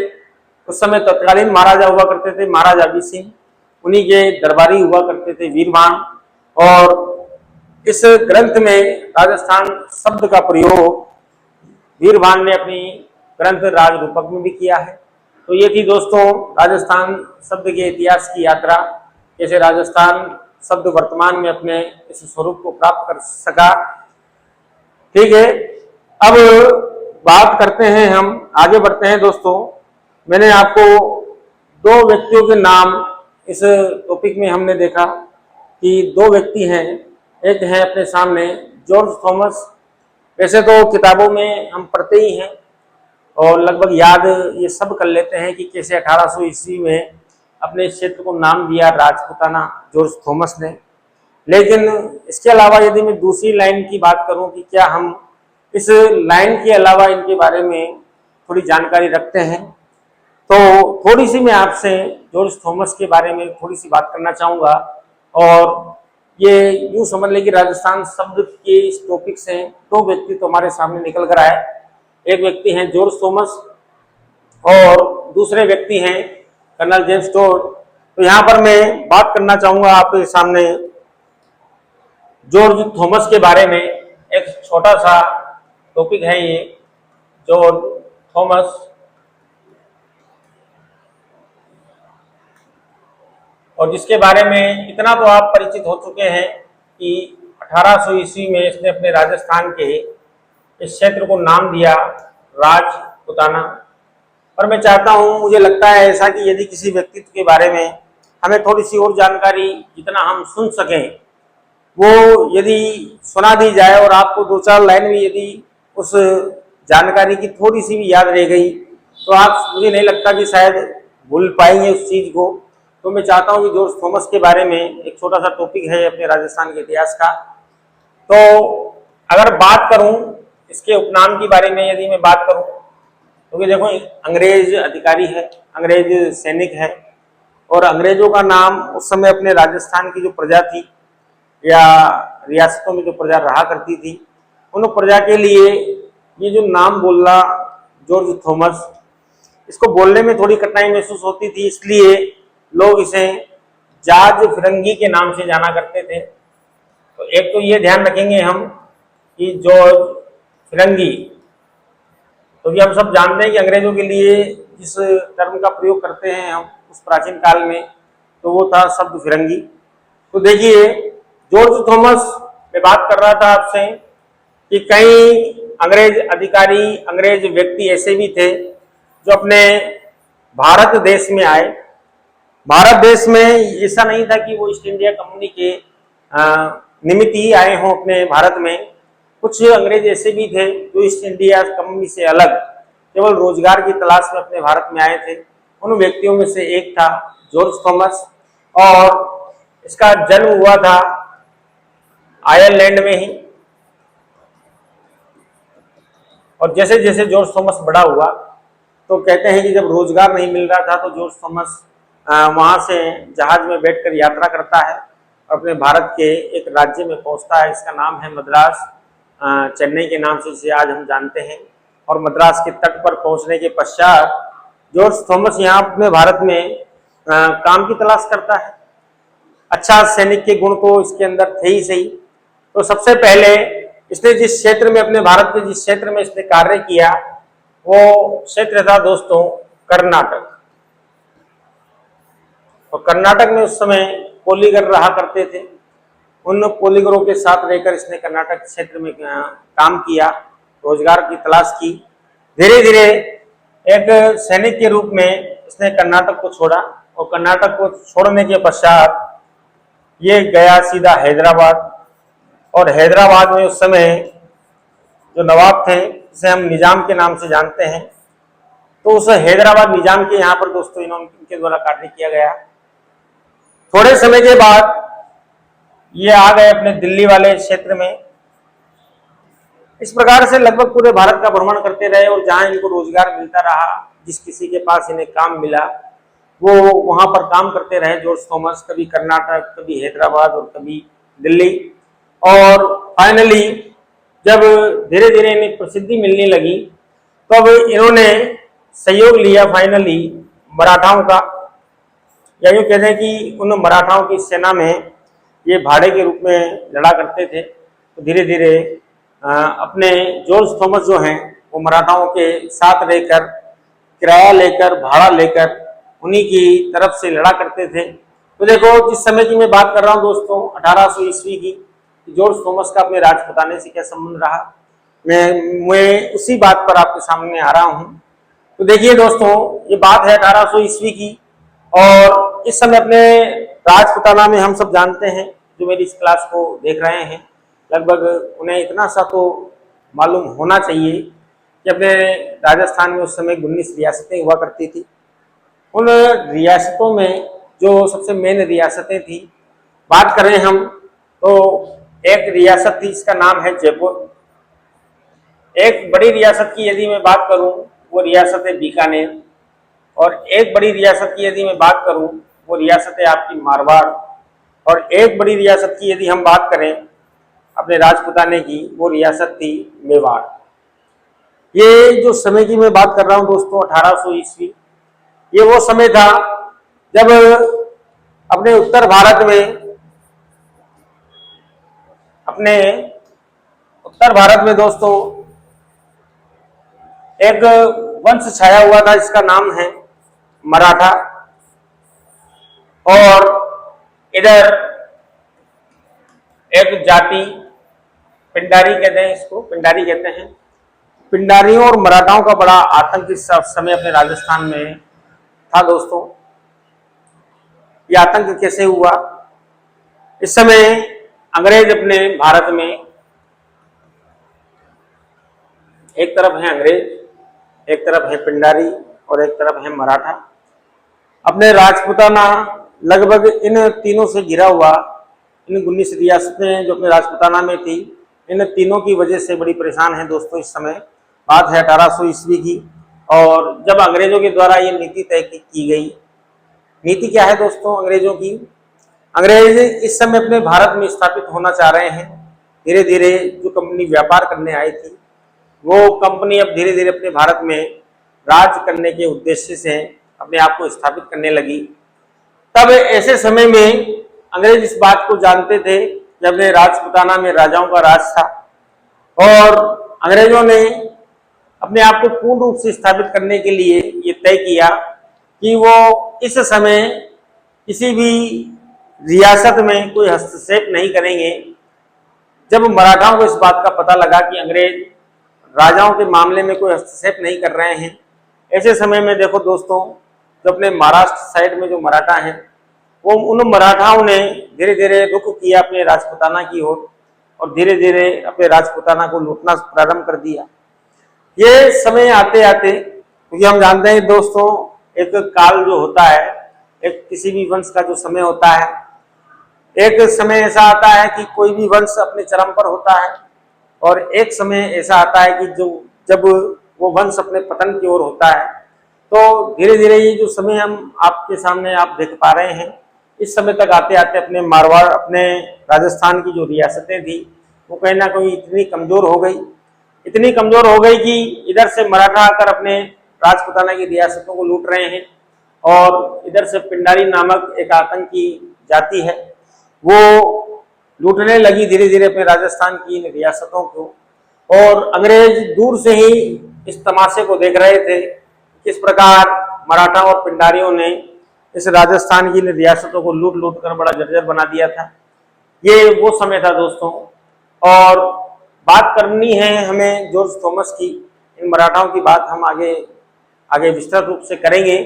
उस समय तत्कालीन महाराजा हुआ करते थे महाराजा अभी सिंह, उन्हीं के दरबारी हुआ करते थे वीरबाण। और इस ग्रंथ में राजस्थान शब्द का प्रयोग वीरबाण ने अपनी ग्रंथ राजरूपक में भी किया है। तो ये थी दोस्तों राजस्थान शब्द के इतिहास की यात्रा, कैसे राजस्थान शब्द वर्तमान में अपने इस स्वरूप को प्राप्त कर सका। ठीक है, अब बात करते हैं, हम आगे बढ़ते हैं दोस्तों। मैंने आपको दो व्यक्तियों के नाम इस टॉपिक में हमने देखा कि दो व्यक्ति हैं। एक है अपने सामने जॉर्ज थॉमस। वैसे तो किताबों में हम पढ़ते ही हैं और लगभग याद ये सब कर लेते हैं कि कैसे 1800 ईस्वी में अपने क्षेत्र को नाम दिया राजपुताना जॉर्ज थॉमस ने। लेकिन इसके अलावा यदि मैं दूसरी लाइन की बात करूं कि क्या हम इस लाइन के अलावा इनके बारे में थोड़ी जानकारी रखते हैं, तो थोड़ी सी मैं आपसे जॉर्ज थॉमस के बारे में थोड़ी सी बात करना चाहूँगा। और ये यूँ समझ लें कि राजस्थान शब्द के इस टॉपिक से दो व्यक्ति तो हमारे सामने निकल कर आए। एक व्यक्ति हैं जॉर्ज थॉमस और दूसरे व्यक्ति हैं कर्नल जेम्स टोड। तो यहाँ पर मैं बात करना चाहूँगा आपके सामने जॉर्ज थॉमस के बारे में। एक छोटा सा टॉपिक है ये जॉर्ज थॉमस। और जिसके बारे में इतना तो आप परिचित हो चुके हैं कि 1800 ईस्वी में इसने अपने राजस्थान के इस क्षेत्र को नाम दिया राजपुताना। पर मैं चाहता हूं, मुझे लगता है ऐसा कि यदि किसी व्यक्तित्व के बारे में हमें थोड़ी सी और जानकारी जितना हम सुन सकें वो यदि सुना दी जाए और आपको दो चार लाइन भी यदि उस जानकारी की थोड़ी सी भी याद रह गई तो आप, मुझे नहीं लगता कि शायद भूल पाएंगे उस चीज़ को। तो मैं चाहता हूं कि जॉर्ज थॉमस के बारे में एक छोटा सा टॉपिक है अपने राजस्थान के इतिहास का। तो अगर बात करूं इसके उपनाम के बारे में, यदि मैं बात करूं क्योंकि देखो अंग्रेज अधिकारी है, अंग्रेज सैनिक है, और अंग्रेजों का नाम उस समय अपने राजस्थान की जो प्रजा थी या रियासतों में जो प्रजा रहा करती थी उन प्रजा के लिए ये जो नाम बोलना जॉर्ज थॉमस, इसको बोलने में थोड़ी कठिनाई महसूस होती थी, इसलिए लोग इसे जॉर्ज फिरंगी के नाम से जाना करते थे। तो एक तो ये ध्यान रखेंगे हम कि जॉर्ज फिरंगी, क्योंकि हम सब जानते हैं कि अंग्रेजों के लिए जिस टर्म का प्रयोग करते हैं हम उस प्राचीन काल में, तो वो था शब्द फिरंगी। तो देखिए जॉर्ज थॉमस, मैं बात कर रहा था आपसे कि कई अंग्रेज अधिकारी, अंग्रेज व्यक्ति ऐसे भी थे जो अपने भारत देश में आए। भारत देश में ऐसा नहीं था कि वो ईस्ट इंडिया कंपनी के निमित्त ही आए हों अपने भारत में। कुछ अंग्रेज ऐसे भी थे जो ईस्ट इंडिया कंपनी से अलग केवल रोजगार की तलाश में अपने भारत में आए थे। उन व्यक्तियों में से एक था जॉर्ज थॉमस, और इसका जन्म हुआ था आयरलैंड में ही। और जैसे जैसे जॉर्ज थॉमस बड़ा हुआ तो कहते हैं कि जब रोजगार नहीं मिल रहा था तो जॉर्ज थॉमस वहाँ से जहाज में बैठकर यात्रा करता है, अपने भारत के एक राज्य में पहुँचता है। इसका नाम है मद्रास, चेन्नई के नाम से इसे आज हम जानते हैं। और मद्रास के तट पर पहुँचने के पश्चात जॉर्ज थॉमस यहाँ अपने भारत में काम की तलाश करता है। अच्छा सैनिक के गुण तो इसके अंदर थे ही सही। तो सबसे पहले इसने जिस क्षेत्र में, अपने भारत के जिस क्षेत्र में इसने कार्य किया, वो क्षेत्र था दोस्तों कर्नाटक। और कर्नाटक में उस समय पोलीगर रहा करते थे। उन पोलीगरों के साथ रहकर इसने कर्नाटक क्षेत्र में काम किया, रोजगार की तलाश की। धीरे धीरे एक सैनिक के रूप में इसने कर्नाटक को छोड़ा, और कर्नाटक को छोड़ने के पश्चात ये गया सीधा हैदराबाद। और हैदराबाद में उस समय जो नवाब थे, जिसे हम निजाम के नाम से जानते हैं, तो उस हैदराबाद निजाम के यहाँ पर दोस्तों इनके द्वारा कार्य किया गया। थोड़े समय के बाद ये आ गए अपने दिल्ली वाले क्षेत्र में। इस प्रकार से लगभग पूरे भारत का भ्रमण करते रहे, और जहां इनको रोजगार मिलता रहा, जिस किसी के पास इन्हें काम मिला, वो वहां पर काम करते रहे जॉर्ज थॉमस। कभी कर्नाटक, कभी हैदराबाद और कभी दिल्ली। और फाइनली जब धीरे धीरे इन्हें प्रसिद्धि मिलने लगी, तब इन्होंने सहयोग लिया फाइनली मराठाओं का, या यूँ कहते हैं कि उन मराठाओं की सेना में ये भाड़े के रूप में लड़ा करते थे। तो धीरे धीरे अपने जॉर्ज थॉमस जो हैं, वो मराठाओं के साथ रहकर, किराया लेकर, भाड़ा लेकर उन्हीं की तरफ से लड़ा करते थे। तो देखो, जिस समय की मैं बात कर रहा हूँ दोस्तों 1800 ईस्वी की, जॉर्ज थॉमस का अपने राजपुताने से क्या संबंध रहा, मैं उसी बात पर आपके सामने आ रहा हूँ। तो देखिए दोस्तों, ये बात है 1800 ईस्वी की, और इस समय अपने राजपुताना में हम सब जानते हैं, जो मेरी इस क्लास को देख रहे हैं, लगभग उन्हें इतना सा तो मालूम होना चाहिए कि अपने राजस्थान में उस समय 19 रियासतें हुआ करती थी। उन रियासतों में जो सबसे मेन रियासतें थी, बात करें हम तो एक रियासत थी, इसका नाम है जयपुर। एक बड़ी रियासत की यदि मैं बात करूं, वो रियासत है बीकानेर। और एक बड़ी रियासत की यदि मैं बात करूं, वो रियासत है आपकी मारवाड़। और एक बड़ी रियासत की यदि हम बात करें अपने राजपुताने की, वो रियासत थी मेवाड़। ये जो समय की मैं बात कर रहा हूं दोस्तों 1800 ईस्वी, ये वो समय था जब अपने उत्तर भारत में दोस्तों एक वंश छाया हुआ था, इसका नाम है मराठा। और इधर एक जाति पिंडारी कहते हैं, इसको पिंडारी कहते हैं। पिंडारियों और मराठाओं का बड़ा आतंक इस समय अपने राजस्थान में था दोस्तों। यह आतंक कैसे हुआ? इस समय अंग्रेज अपने भारत में, एक तरफ है अंग्रेज, एक तरफ है पिंडारी और एक तरफ है मराठा। अपने राजपुताना लगभग इन तीनों से घिरा हुआ, इन 19 रियासतें जो अपने राजपुताना में थी, इन तीनों की वजह से बड़ी परेशान है दोस्तों। इस समय बात है 1800 ईस्वी की, और जब अंग्रेजों के द्वारा ये नीति तय की गई। नीति क्या है दोस्तों अंग्रेजों की? अंग्रेज इस समय अपने भारत में स्थापित होना चाह रहे हैं। धीरे धीरे जो कंपनी व्यापार करने आई थी, वो कंपनी अब धीरे धीरे अपने भारत में राज करने के उद्देश्य से अपने आप को स्थापित करने लगी। तब ऐसे समय में अंग्रेज इस बात को जानते थे कि अपने राजपुताना में राजाओं का राज था, और अंग्रेजों ने अपने आप को पूर्ण रूप से स्थापित करने के लिए ये तय किया कि वो इस समय किसी भी रियासत में कोई हस्तक्षेप नहीं करेंगे। जब मराठाओं को इस बात का पता लगा कि अंग्रेज राजाओं के मामले में कोई हस्तक्षेप नहीं कर रहे हैं, ऐसे समय में देखो दोस्तों, जो अपने महाराष्ट्र साइड में जो मराठा हैं, वो उन मराठाओं ने धीरे धीरे रुख किया अपने राजपुताना की ओर, और धीरे धीरे अपने राजपुताना को लूटना प्रारंभ कर दिया। ये समय आते आते, क्योंकि हम जानते हैं दोस्तों, एक काल जो होता है, एक किसी भी वंश का जो समय होता है, एक समय ऐसा आता है कि कोई भी वंश अपने चरम पर होता है, और एक समय ऐसा आता है कि जब वो वंश अपने पतन की ओर होता है। तो धीरे धीरे ये जो समय हम आपके सामने आप देख पा रहे हैं, इस समय तक आते आते अपने मारवाड़, अपने राजस्थान की जो रियासतें थी वो कहीं ना कहीं इतनी कमजोर हो गई कि इधर से मराठा आकर अपने राजपुताना की रियासतों को लूट रहे हैं, और इधर से पिंडारी नामक एक आतंकी जाति है वो लूटने लगी धीरे धीरे अपने राजस्थान की इन रियासतों को। और अंग्रेज दूर से ही इस तमाशे को देख रहे थे, किस प्रकार मराठा और पिंडारियों ने इस राजस्थान की इन रियासतों को लूट लूट कर बड़ा जर्जर बना दिया था। ये वो समय था दोस्तों। और बात करनी है हमें जॉर्ज थॉमस की, इन मराठाओं की बात हम आगे विस्तृत रूप से करेंगे,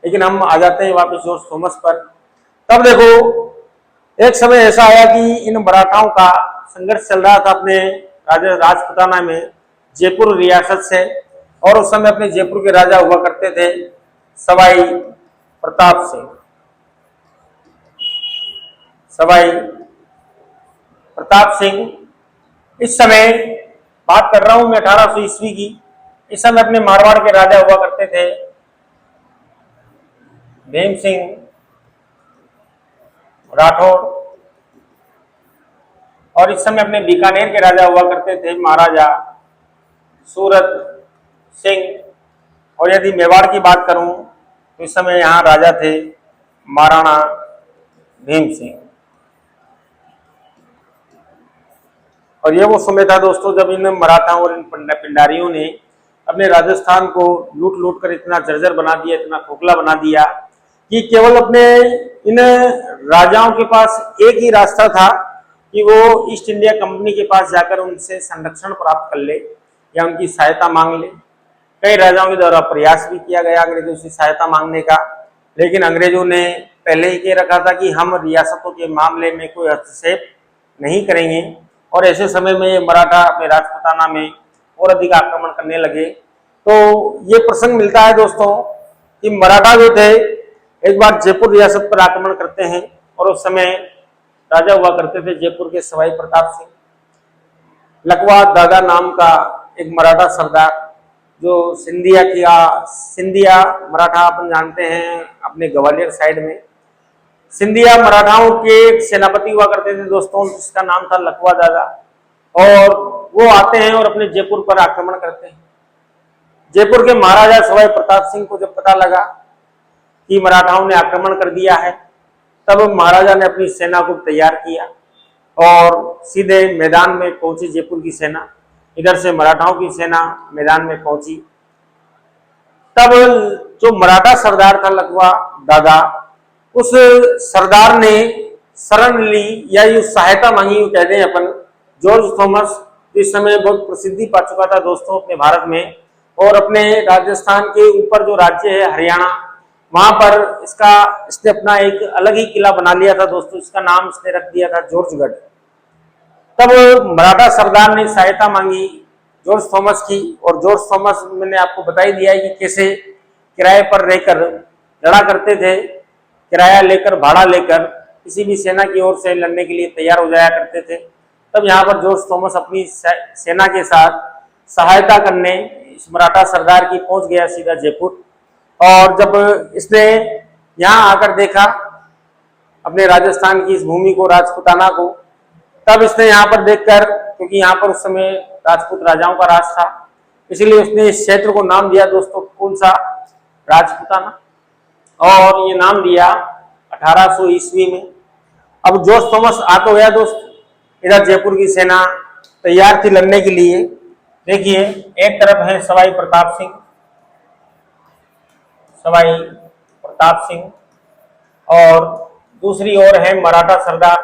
लेकिन हम आ जाते हैं वापस जॉर्ज थॉमस पर। तब देखो, एक समय ऐसा आया कि इन मराठाओं का संघर्ष चल रहा था अपने राजपुताना में जयपुर रियासत से, और उस समय अपने जयपुर के राजा हुआ करते थे सवाई प्रताप सिंह। सवाई प्रताप सिंह, इस समय बात कर रहा हूं मैं 1800 ईस्वी की, इस समय अपने मारवाड़ के राजा हुआ करते थे भीम सिंह राठौड़, और इस समय अपने बीकानेर के राजा हुआ करते थे महाराजा सूरत सिंह। और यदि मेवाड़ की बात करूं तो इस समय यहाँ राजा थे महाराणा भीम सिंह। और ये वो समय था दोस्तों जब इन मराठाओं और इन पिंडारियों ने अपने राजस्थान को लूट लूट कर इतना जर्जर बना दिया, इतना खोखला बना दिया कि केवल अपने इन राजाओं के पास एक ही रास्ता था कि वो ईस्ट इंडिया कंपनी के पास जाकर उनसे संरक्षण प्राप्त कर ले या उनकी सहायता मांग ले। कई राजाओं के द्वारा प्रयास भी किया गया अंग्रेजों से सहायता मांगने का, लेकिन अंग्रेजों ने पहले ही कह रखा था कि हम रियासतों के मामले में कोई हस्तक्षेप नहीं करेंगे। और ऐसे समय में मराठा अपने राजपुताना में और अधिक आक्रमण करने लगे। तो ये प्रसंग मिलता है दोस्तों कि मराठा जो थे एक बार जयपुर रियासत पर आक्रमण करते हैं, और उस समय राजा हुआ करते थे जयपुर के सवाई प्रताप सिंह। लकवा दादा नाम का एक मराठा सरदार, जो सिंधिया मराठा अपन जानते हैं अपने ग्वालियर साइड में, सिंधिया मराठाओं के एक सेनापति हुआ करते थे दोस्तों, जिसका नाम था लकवा दादा। और वो आते हैं और अपने जयपुर पर आक्रमण करते हैं। जयपुर के महाराजा सवाई प्रताप सिंह को जब पता लगा कि मराठाओं ने आक्रमण कर दिया है, तब महाराजा ने अपनी सेना को तैयार किया और सीधे मैदान में पहुंची जयपुर की सेना। इधर से मराठाओं की सेना मैदान में पहुंची। तब जो मराठा सरदार था लकवा दादा, उस सरदार ने शरण ली या ये सहायता मांगी, कह दें अपन, जॉर्ज थॉमस इस समय बहुत प्रसिद्धि पा चुका था दोस्तों अपने भारत में। और अपने राजस्थान के ऊपर जो राज्य है हरियाणा, वहां पर इसने अपना एक अलग ही किला बना लिया था दोस्तों। इसका नाम इसने रख दिया था जॉर्जगढ़। तब मराठा सरदार ने सहायता मांगी जॉर्ज थॉमस की, और जॉर्ज थॉमस मैंने आपको बता ही दिया है कि कैसे किराए पर रहकर लड़ा करते थे, किराया लेकर, भाड़ा लेकर किसी भी सेना की ओर से लड़ने के लिए तैयार हो जाया करते थे। तब यहाँ पर जॉर्ज थॉमस अपनी सेना के साथ सहायता करने इस मराठा सरदार की पहुंच गया सीधा जयपुर। और जब इसने यहाँ आकर देखा अपने राजस्थान की इस भूमि को, राजपुताना को, तब इसने यहाँ पर देखकर, क्योंकि यहाँ पर उस समय राजपूत राजाओं का राज था, इसीलिए उसने इस क्षेत्र को नाम दिया दोस्तों, कौन सा, राजपुताना। और ये नाम दिया 1800 ईस्वी में। अब जॉर्ज थॉमस आ तो गया दोस्त, इधर जयपुर की सेना तैयार थी लड़ने के लिए। देखिए, एक तरफ है सवाई प्रताप सिंह और दूसरी ओर है मराठा सरदार।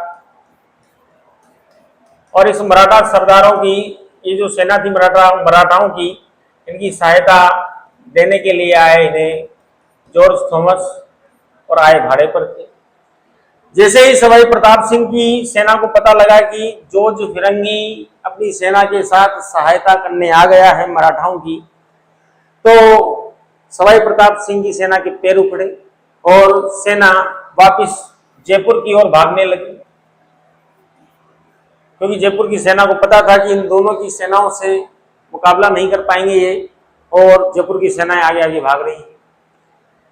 और इस मराठा सरदारों की ये जो सेना थी मराठाओं की, इनकी सहायता देने के लिए आए इन्हें जॉर्ज थॉमस, और आए भाड़े पर थे। जैसे ही सवाई प्रताप सिंह की सेना को पता लगा कि जॉर्ज फिरंगी अपनी सेना के साथ सहायता करने आ गया है मराठाओं की, तो सवाई प्रताप सिंह की सेना के पैर उखड़े और सेना वापस जयपुर की ओर भागने लगी। क्योंकि जयपुर की सेना को पता था कि इन दोनों की सेनाओं से मुकाबला नहीं कर पाएंगे ये, और जयपुर की सेनाएं आगे आगे भाग रही है।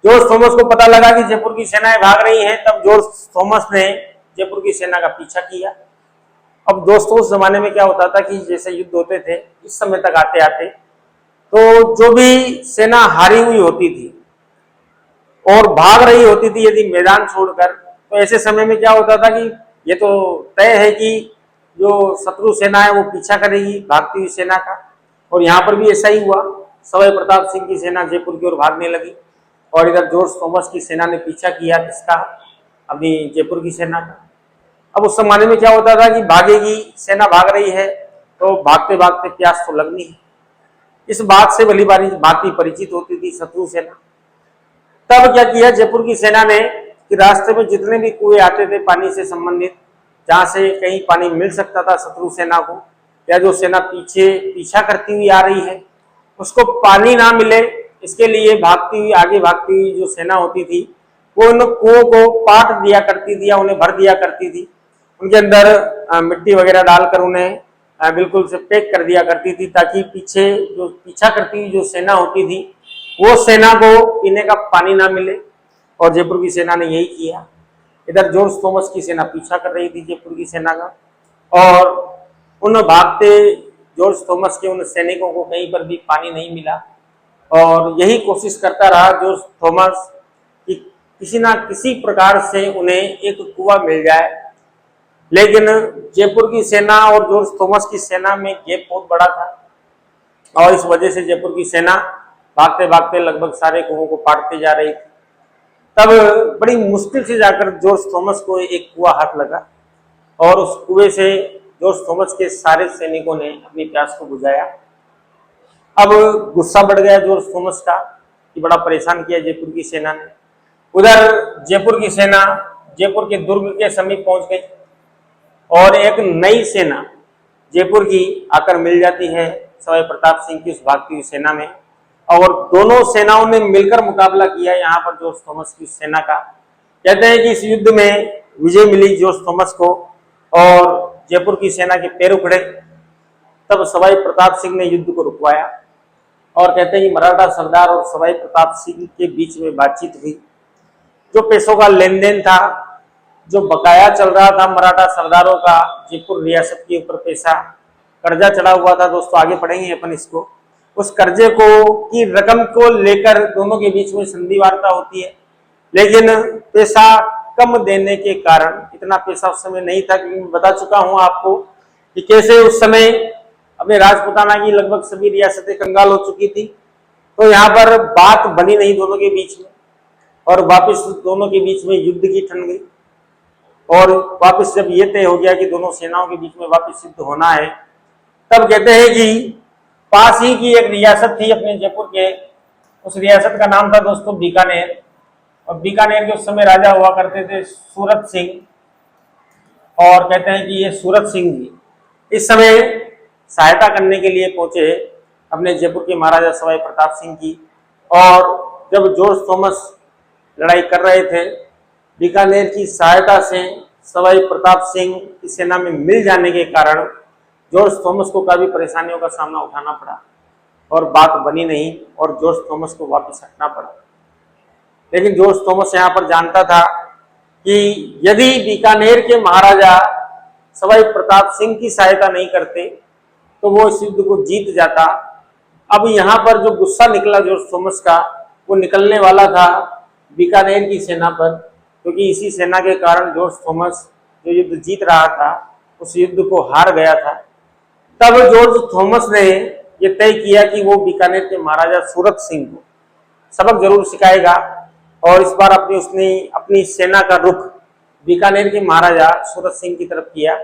जॉर्ज थॉमस को पता लगा कि जयपुर की सेनाएं भाग रही हैं, तब जॉर्ज थॉमस ने जयपुर की सेना का पीछा किया। अब दोस्तों उस जमाने में क्या होता था कि जैसे युद्ध होते थे, इस समय तक आते आते तो जो भी सेना हारी हुई होती थी और भाग रही होती थी यदि मैदान छोड़कर, तो ऐसे समय में क्या होता था कि ये तो तय है कि जो शत्रु सेना है वो पीछा करेगी भागती हुई सेना का, और यहाँ पर भी ऐसा ही हुआ। सवाई प्रताप सिंह की सेना जयपुर की ओर भागने लगी और इधर जॉर्ज थॉमस की सेना ने पीछा किया किसका, अपनी जयपुर की सेना का। अब उस जमाने में क्या होता था कि भागेगी सेना, भाग रही है तो भागते भागते प्यास तो लगनी है, इस बात से भली भांति परिचित होती थी शत्रु सेना। तब क्या किया जयपुर की सेना ने कि रास्ते में जितने भी कुएं आते थे पानी से संबंधित, जहां से कहीं पानी मिल सकता था शत्रु सेना को, या जो सेना पीछा करती हुई आ रही है उसको पानी ना मिले, इसके लिए भागती हुई आगे भागती हुई जो सेना होती थी वो उन कुओं को पाट दिया करती थी या उन्हें भर दिया करती थी, उनके अंदर मिट्टी वगैरह डालकर उन्हें बिल्कुल से पैक कर दिया करती थी, ताकि पीछे जो पीछा करती हुई जो सेना होती थी वो सेना को पीने का पानी ना मिले। और जयपुर की सेना ने यही किया। इधर जॉर्ज थॉमस की सेना पीछा कर रही थी जयपुर की सेना का, और उन भागते जॉर्ज थॉमस के उन सैनिकों को कहीं पर भी पानी नहीं मिला, और यही कोशिश करता रहा जॉर्ज थॉमस कि किसी ना किसी प्रकार से उन्हें एक कुआं मिल जाए। लेकिन जयपुर की सेना और जॉर्ज थॉमस की सेना में गैप बहुत बड़ा था, और इस वजह से जयपुर की सेना भागते भागते लगभग सारे कुओं को पाटते जा रही थी। तब बड़ी मुश्किल से जाकर जॉर्ज थॉमस को एक कुआं हाथ लगा, और उस कुएं से जॉर्ज थॉमस के सारे सैनिकों ने अपनी प्यास को बुझाया। अब गुस्सा बढ़ गया जॉर्ज थॉमस का कि बड़ा परेशान किया जयपुर की सेना ने। उधर जयपुर की सेना जयपुर के दुर्ग के समीप पहुंच गई, और एक नई सेना जयपुर की आकर मिल जाती है सवाई प्रताप सिंह की उस भागती हुई सेना में, और दोनों सेनाओं ने मिलकर मुकाबला किया यहाँ पर जॉर्ज थॉमस की सेना का। कहते हैं कि इस युद्ध में विजय मिली जॉर्ज थॉमस को, और जयपुर की सेना के पैर उखड़े। तब सवाई प्रताप सिंह ने युद्ध को रुकवाया, और कहते हैं कि मराठा सरदार और सवाई प्रताप सिंह के बीच में बातचीत हुई। जो पैसों का लेन देन था, जो बकाया चल रहा था मराठा सरदारों का जयपुर रियासत के ऊपर पैसा कर्जा चढ़ा हुआ था, दोस्तों आगे पढ़ेंगे अपन इसको, उस कर्जे को की रकम को लेकर दोनों के बीच में संधि वार्ता होती है। लेकिन पैसा कम देने के कारण, इतना पैसा उस समय नहीं था, क्योंकि मैं बता चुका हूं आपको कि कैसे उस समय अपने राजपुताना की लगभग सभी रियासतें कंगाल हो चुकी थी। तो यहाँ पर बात बनी नहीं दोनों के बीच में, और वापस दोनों के बीच में युद्ध की ठन गई। और वापस जब ये तय हो गया कि दोनों सेनाओं के बीच में वापस युद्ध होना है, तब कहते हैं कि पास ही की एक रियासत थी अपने जयपुर के, उस रियासत का नाम था दोस्तों बीकानेर, और बीकानेर के उस समय राजा हुआ करते थे सूरत सिंह। और कहते हैं कि ये सूरत सिंह जी इस समय सहायता करने के लिए पहुंचे अपने जयपुर के महाराजा सवाई प्रताप सिंह की। और जब जॉर्ज थॉमस लड़ाई कर रहे थे, बीकानेर की सहायता से सवाई प्रताप सिंह की सेना में मिल जाने के कारण जॉर्ज थॉमस को काफी परेशानियों का सामना उठाना पड़ा, और बात बनी नहीं, और जॉर्ज थॉमस को वापस हटना पड़ा। लेकिन जॉर्ज थॉमस यहाँ पर जानता था कि यदि बीकानेर के महाराजा सवाई प्रताप सिंह की सहायता नहीं करते तो वो इस युद्ध को जीत जाता। अब यहाँ पर जो गुस्सा निकला जॉर्ज थॉमस का, वो निकलने वाला था बीकानेर की सेना पर, क्योंकि इसी सेना के कारण जॉर्ज थॉमस जो युद्ध जीत रहा था उस युद्ध को हार गया था। तब जॉर्ज थॉमस ने यह तय किया कि वो बीकानेर के महाराजा सूरत सिंह को सबक जरूर सिखाएगा, और इस बार उसने अपनी सेना का रुख बीकानेर के महाराजा सूरत सिंह की तरफ किया,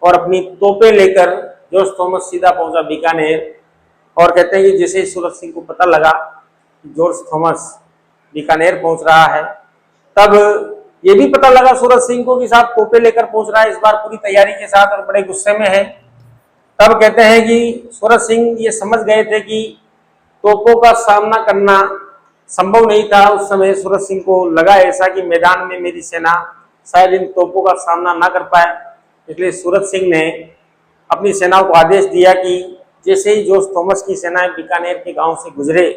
और अपनी तोपें लेकर जॉर्ज थॉमस सीधा पहुंचा बीकानेर। और कहते हैं कि जैसे ही सूरत सिंह को पता लगा कि जॉर्ज थॉमस बीकानेर पहुंच रहा है, तब ये भी पता लगा सूरत सिंह को कि साहब तोपें लेकर पहुंच रहा है इस बार पूरी तैयारी के साथ, और बड़े गुस्से में है। तब कहते हैं कि सूरत सिंह ये समझ गए थे कि तोपों का सामना करना संभव नहीं था। उस समय सूरत सिंह को लगा ऐसा कि मैदान में मेरी सेना शायद इन तोपों का सामना ना कर पाए, इसलिए सूरत सिंह ने अपनी सेनाओं को आदेश दिया कि जैसे ही जॉर्ज थॉमस की सेनाएं बीकानेर के गांव से गुजरे,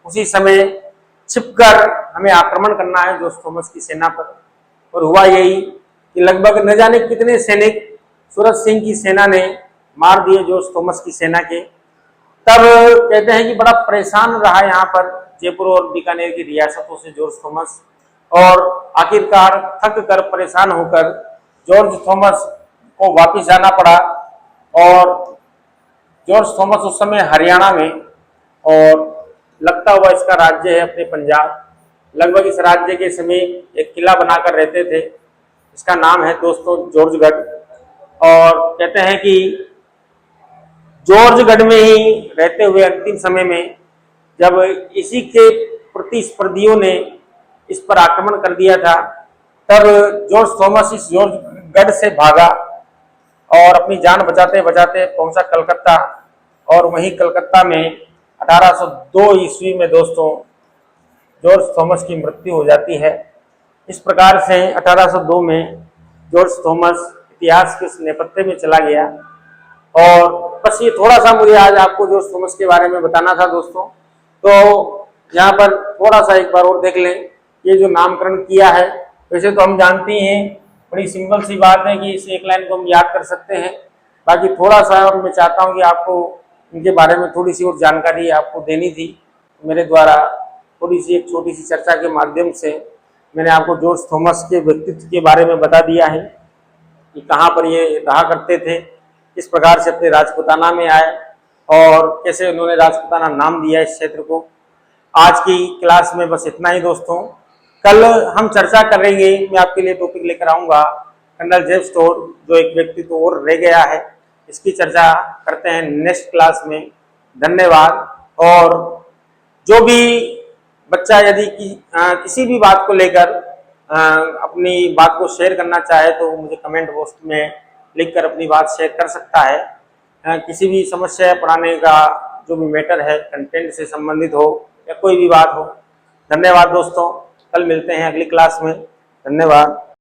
उसी समय छिपकर हमें आक्रमण करना है जॉर्ज थॉमस की सेना पर। और हुआ यही कि लगभग न जाने कितने सैनिक सूरज सिंह की सेना ने मार दिए जॉर्ज थॉमस की सेना के। तब कहते हैं कि बड़ा परेशान रहा यहाँ पर जयपुर और बीकानेर की रियासतों से जॉर्ज थॉमस, और आखिरकार थक कर परेशान होकर जॉर्ज थॉमस को वापस जाना पड़ा। और जॉर्ज थॉमस उस समय हरियाणा में, और लगता हुआ इसका राज्य है अपने पंजाब, लगभग इस राज्य के समीप एक किला बनाकर रहते थे। इसका नाम है दोस्तों जॉर्जगढ़। और कहते हैं कि जॉर्जगढ़ में ही रहते हुए अंतिम समय में जब इसी के प्रतिस्पर्धियों ने इस पर आक्रमण कर दिया था, तब जॉर्ज थॉमस इस जॉर्जगढ़ से भागा और अपनी जान बचाते बचाते पहुंचा कलकत्ता। और वहीं कलकत्ता में 1802 ईस्वी में दोस्तों जॉर्ज थॉमस की मृत्यु हो जाती है। इस प्रकार से 1802 में जॉर्ज थॉमस इतिहास के उस नेपथ्य में चला गया। और बस ये थोड़ा सा मुझे आज आपको जॉर्ज थॉमस के बारे में बताना था दोस्तों। तो यहाँ पर थोड़ा सा एक बार और देख लें, ये जो नामकरण किया है, वैसे तो हम जानते हैं, बड़ी सिंपल सी बात है कि इस एक लाइन को हम याद कर सकते हैं। बाकी थोड़ा सा मैं चाहता हूँ कि आपको इनके बारे में थोड़ी सी और जानकारी आपको देनी थी। मेरे द्वारा थोड़ी सी एक छोटी सी चर्चा के माध्यम से मैंने आपको जॉर्ज थॉमस के व्यक्तित्व के बारे में बता दिया है कि कहाँ पर ये रहा करते थे, किस प्रकार से अपने राजपुताना में आए और कैसे उन्होंने राजपुताना नाम दिया इस क्षेत्र को। आज की क्लास में बस इतना ही दोस्तों। कल हम चर्चा करेंगे, मैं आपके लिए टॉपिक लेकर आऊँगा कर्नल जेम्स टोड, जो एक व्यक्तित्व और रह गया है। इसकी चर्चा करते हैं नेक्स्ट क्लास में। धन्यवाद। और जो भी बच्चा यदि किसी भी बात को लेकर अपनी बात को शेयर करना चाहे तो मुझे कमेंट बॉक्स में लिखकर अपनी बात शेयर कर सकता है। किसी भी समस्या पढ़ाने का जो भी मैटर है, कंटेंट से संबंधित हो या कोई भी बात हो। धन्यवाद दोस्तों, कल मिलते हैं अगली क्लास में। धन्यवाद।